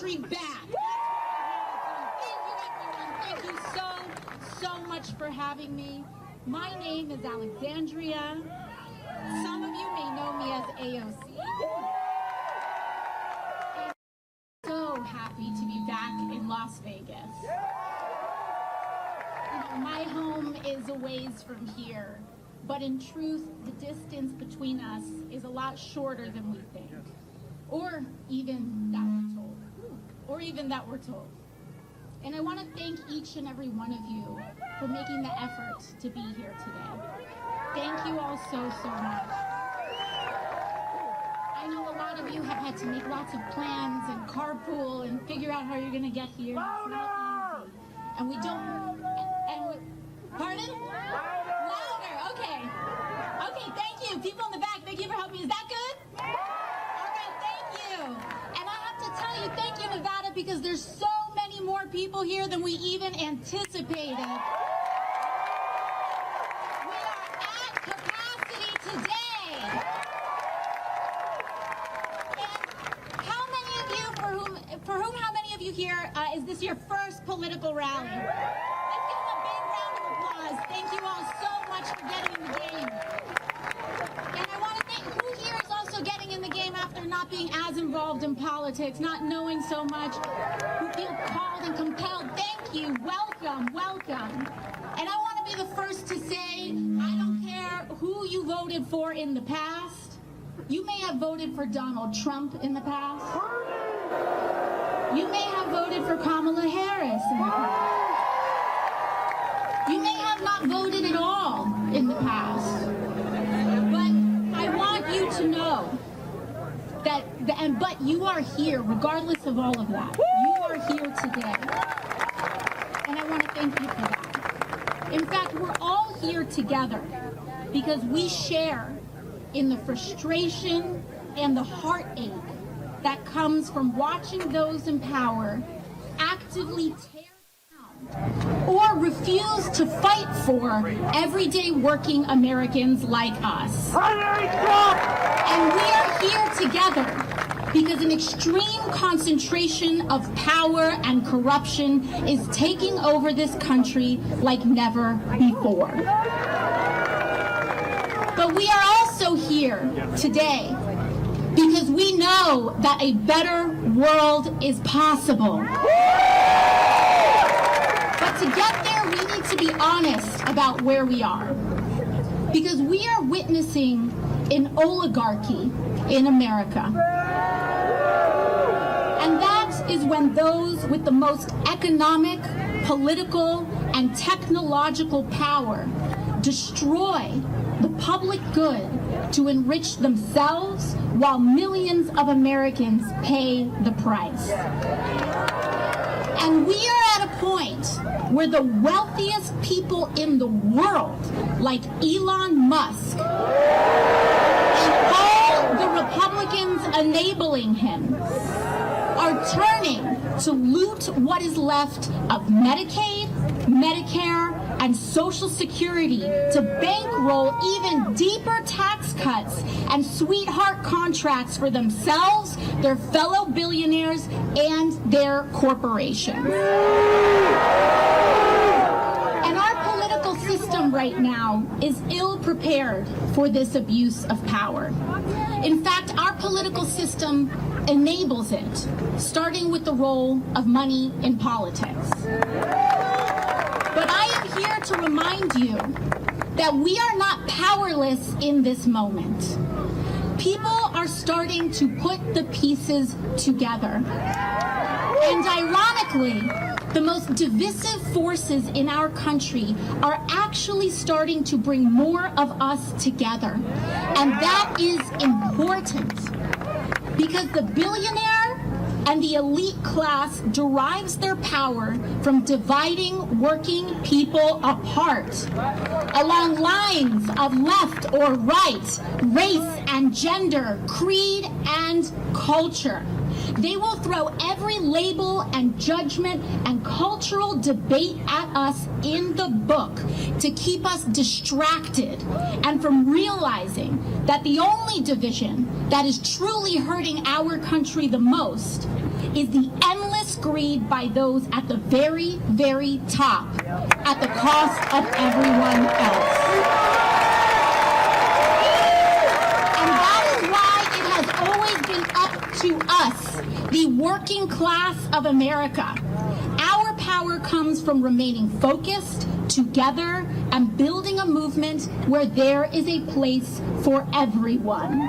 country back. Thank you, everyone. Thank you so much for having me. My name is Alexandria. Some of you may know me as AOC. I'm so happy to be back in Las Vegas. My home is a ways from here, but in truth, the distance between us is a lot shorter than we think, or even that we're told. And I want to thank each and every one of you for making the effort to be here today. Thank you all so much. I know a lot of you have had to make lots of plans and carpool and figure out how you're going to get here. It's not easy. And we don't... Pardon? Louder. Okay. Okay, thank you. People in the back, thank you for helping me. Is that good? All right, thank you. And I have to tell you, thank you, Nevada, because there's so many more people here than we even anticipated. We are at capacity today. And how many of you, how many of you here, is this your first political rally? Thank you all so much for getting in the game. And I want to thank who here is also getting in the game after not being as involved in politics, not knowing so much, who feel called and compelled. Thank you. Welcome. And I want to be the first to say, I don't care who you voted for in the past. You may have voted for Donald Trump in the past. You may have voted for Kamala Harris in the past. You may have not voted at all in the past, but I want you to know that, but you are here, regardless of all of that. You are here today, and I want to thank you for that. In fact, we're all here together because we share in the frustration and the heartache that comes from watching those in power actively tear or refuse to fight for everyday working Americans like us. And we are here together because an extreme concentration of power and corruption is taking over this country like never before. But we are also here today because we know that a better world is possible. But to get there, we need to be honest about where we are. Because we are witnessing an oligarchy in America. And that is when those with the most economic, political, and technological power destroy the public good to enrich themselves while millions of Americans pay the price. And we are at a point where the wealthiest people in the world, like Elon Musk, and all the Republicans enabling him, are turning to loot what is left of Medicaid, Medicare, and Social Security to bankroll even deeper tax cuts and sweetheart contracts for themselves, their fellow billionaires, and their corporations. And our political system right now is ill-prepared for this abuse of power. In fact, our political system enables it, starting with the role of money in politics. But I am here to remind you that we are not powerless in this moment. People are starting to put the pieces together. And ironically, the most divisive forces in our country are actually starting to bring more of us together. And that is important because the billionaire and the elite class derives their power from dividing working people apart along lines of left or right, race and gender, creed and culture. They will throw every label and judgment and cultural debate at us in the book to keep us distracted and from realizing that the only division that is truly hurting our country the most is the endless greed by those at the very, very top at the cost of everyone else. And that is why it has always been up to us, the working class of America. Our power comes from remaining focused, together, and building a movement where there is a place for everyone.